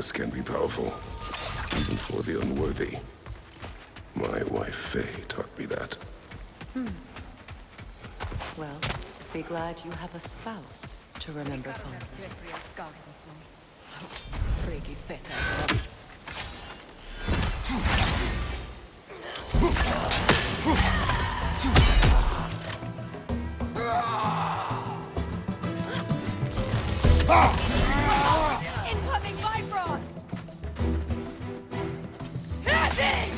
darkness can be powerful, even for the unworthy. My wife Faye taught me that. Well, be glad you have a spouse to remember fondly. Freaky fit. Incoming Bifrost! Passing!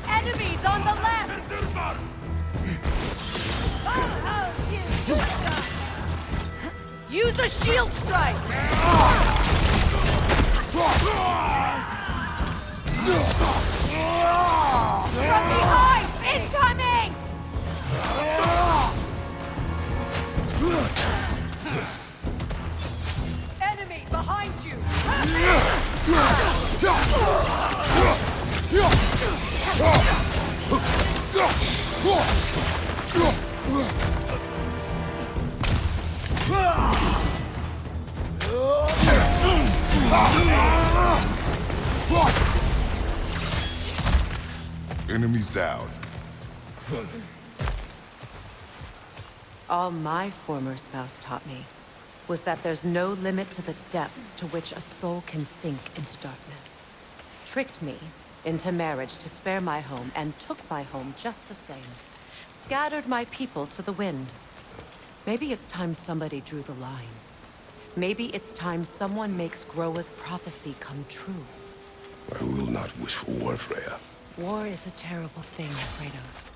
Enemies on the left! Use a shield strike! From behind! Incoming! Enemy behind you! Enemies down. All my former spouse taught me was that there's no limit to the depths to which a soul can sink into darkness. Tricked me into marriage to spare my home and took my home just the same. Scattered my people to the wind. Maybe it's time somebody drew the line. Maybe it's time someone makes Groa's prophecy come true. I will not wish for war, Freya. War is a terrible thing, Kratos.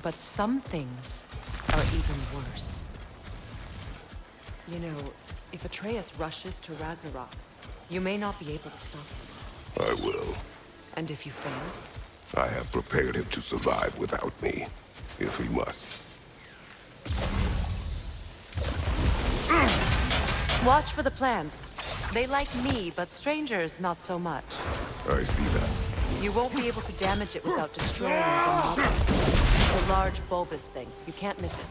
But some things are even worse. You know, if Atreus rushes to Ragnarok, you may not be able to stop him. I will. And if you fail? I have prepared him to survive without me, if he must. Watch for the plants. They like me, but strangers not so much. I see that. You won't be able to damage it without destroying the model. It's a large bulbous thing. You can't miss it.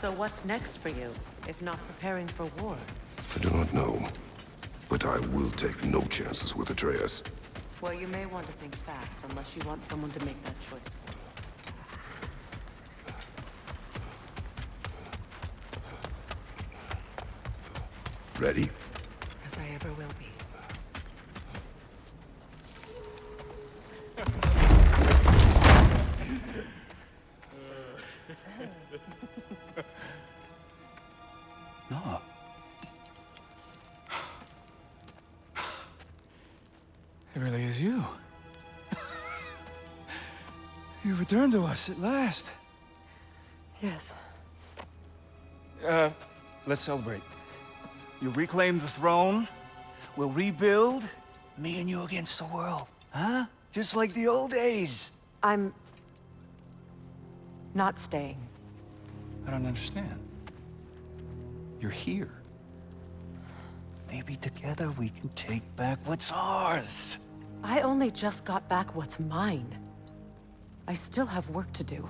So what's next for you, if not preparing for war? I do not know, but I will take no chances with Atreus. Well, you may want to think fast, unless you want someone to make that choice for you. Ready? As I ever will be. No. It really is you. You returned to us at last. Yes. Let's celebrate. You reclaim the throne. We'll rebuild. Me and you against the world. Huh? Just like the old days. I'm not staying. I don't understand. You're here. Maybe together we can take back what's ours. I only just got back what's mine. I still have work to do.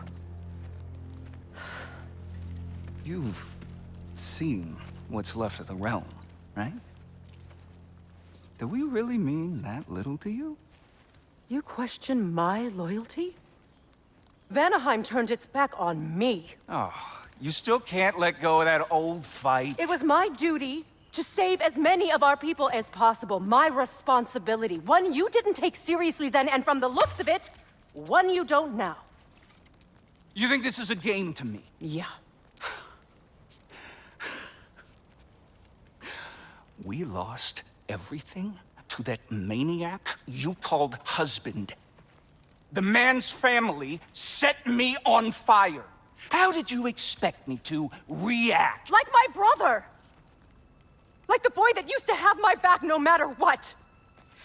You've seen what's left of the realm, right? Do we really mean that little to you? You question my loyalty? Vanaheim turned its back on me. Oh, you still can't let go of that old fight? It was my duty to save as many of our people as possible. My responsibility. One you didn't take seriously then, and from the looks of it, one you don't now. You think this is a game to me? Yeah. We lost everything to that maniac you called husband. The man's family set me on fire. How did you expect me to react? Like my brother! Like the boy that used to have my back no matter what!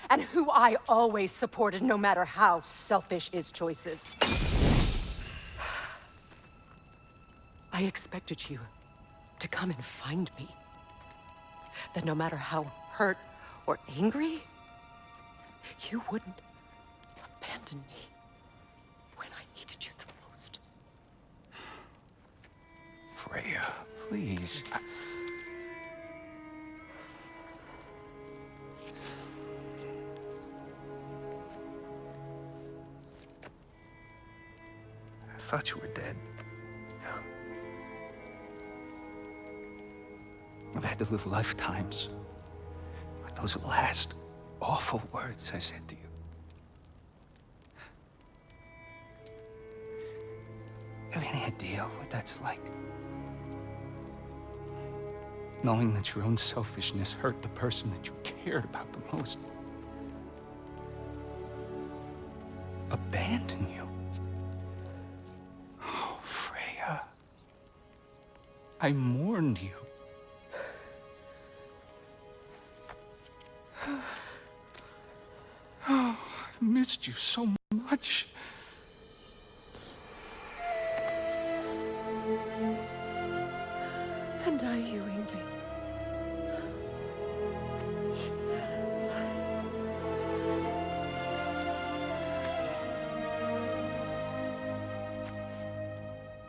And who I always supported no matter how selfish his choices. I expected you to come and find me. That no matter how hurt or angry, you wouldn't abandon me when I needed you the most. Freya, please. I thought you were dead. I've had to live lifetimes with those last awful words I said to you. Have any idea what that's like? Knowing that your own selfishness hurt the person that you cared about the most. Abandon you. Oh, Freya. I mourned you. Oh, I've missed you so much. And I you, Ingvi.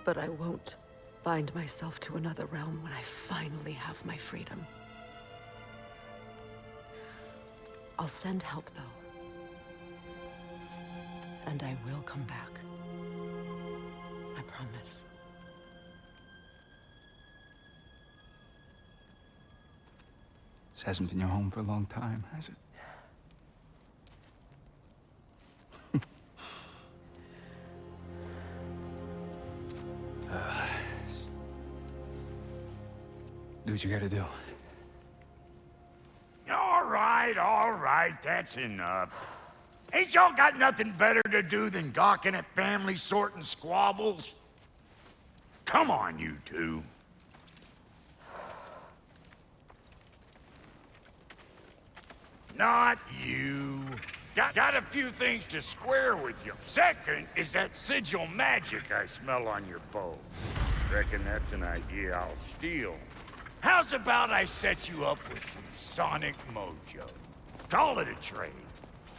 But I won't bind myself to another realm when I finally have my freedom. I'll send help, though. And I will come back. I promise. This hasn't been your home for a long time, has it? Do what you gotta do. All right, that's enough. Ain't y'all got nothing better to do than gawking at family sorting squabbles? Come on, you two. Not you. Got a few things to square with you. Second is that sigil magic I smell on your bow. Reckon that's an idea I'll steal. How's about I set you up with some sonic mojo? Call it a trade.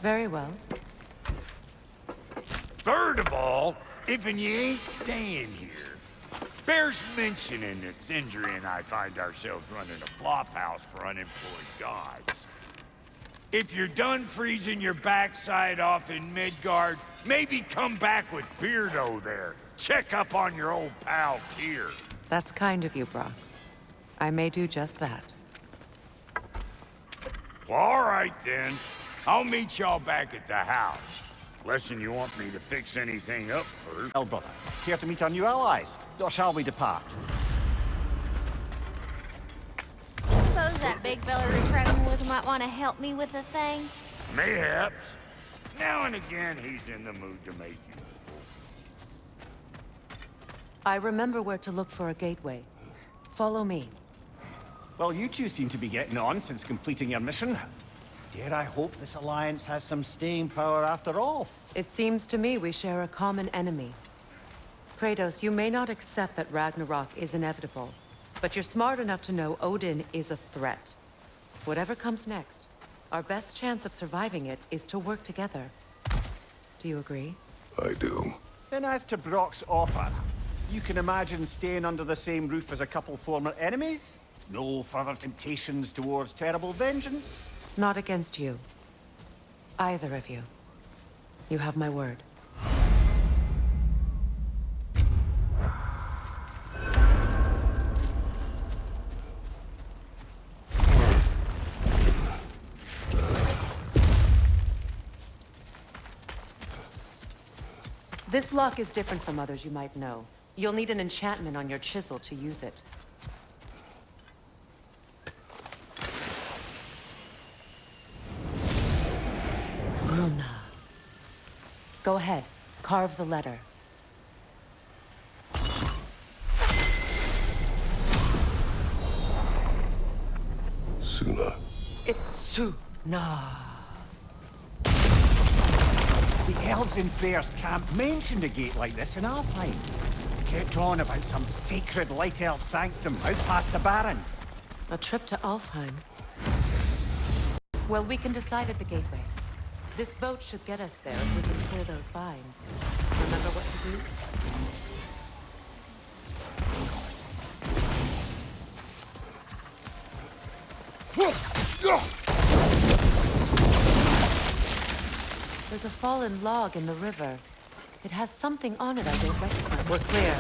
Very well. Third of all, if you ain't staying here, bears mentioning that Sindri and I find ourselves running a flop house for unemployed gods. If you're done freezing your backside off in Midgard, maybe come back with Beardo there. Check up on your old pal Tyr. That's kind of you, Brock. I may do just that. Well, all right then. I'll meet y'all back at the house. Less'n you want me to fix anything up first. Well, brother, care to meet our new allies? Or shall we depart? Suppose that big fella we're traveling with might want to help me with a thing. Mayhaps. Now and again, he's in the mood to make you. I remember where to look for a gateway. Follow me. Well, you two seem to be getting on since completing your mission. Dare I hope this alliance has some staying power after all? It seems to me we share a common enemy. Kratos, you may not accept that Ragnarok is inevitable, but you're smart enough to know Odin is a threat. Whatever comes next, our best chance of surviving it is to work together. Do you agree? I do. Then as to Brock's offer, you can imagine staying under the same roof as a couple former enemies? No further temptations towards terrible vengeance? Not against you. Either of you. You have my word. This lock is different from others you might know. You'll need an enchantment on your chisel to use it. Luna. Go ahead. Carve the letter. Suna. It's Suna. The elves in Freyr's camp mentioned a gate like this in Alfheim. Kept on about some sacred light elf sanctum out past the Barrens. A trip to Alfheim. Well, we can decide at the gateway. This boat should get us there if we can clear those vines. Remember what to do? There's a fallen log in the river. It has something on it I don't recognize. We're clear.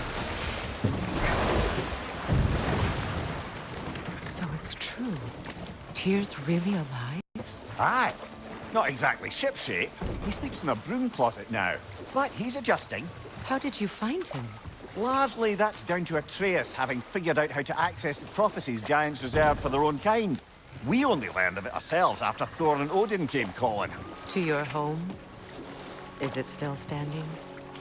So it's true. Tyr's really alive? Aye. Not exactly shipshape. He sleeps in a broom closet now. But he's adjusting. How did you find him? Largely, that's down to Atreus having figured out how to access the prophecies giants reserved for their own kind. We only learned of it ourselves after Thor and Odin came calling. To your home? Is it still standing?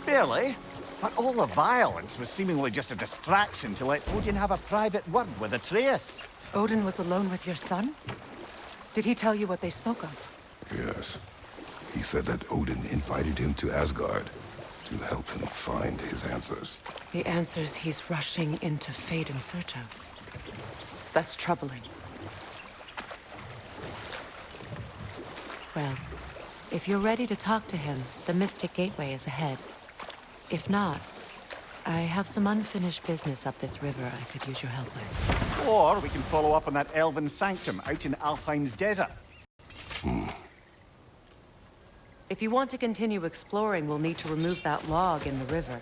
Barely. But all the violence was seemingly just a distraction to let Odin have a private word with Atreus. Odin was alone with your son? Did he tell you what they spoke of? Yes. He said that Odin invited him to Asgard to help him find his answers. The answers he's rushing into fate in search of. That's troubling. Well, if you're ready to talk to him, the Mystic Gateway is ahead. If not, I have some unfinished business up this river I could use your help with. Or we can follow up on that elven sanctum out in Alfheim's desert. If you want to continue exploring, we'll need to remove that log in the river.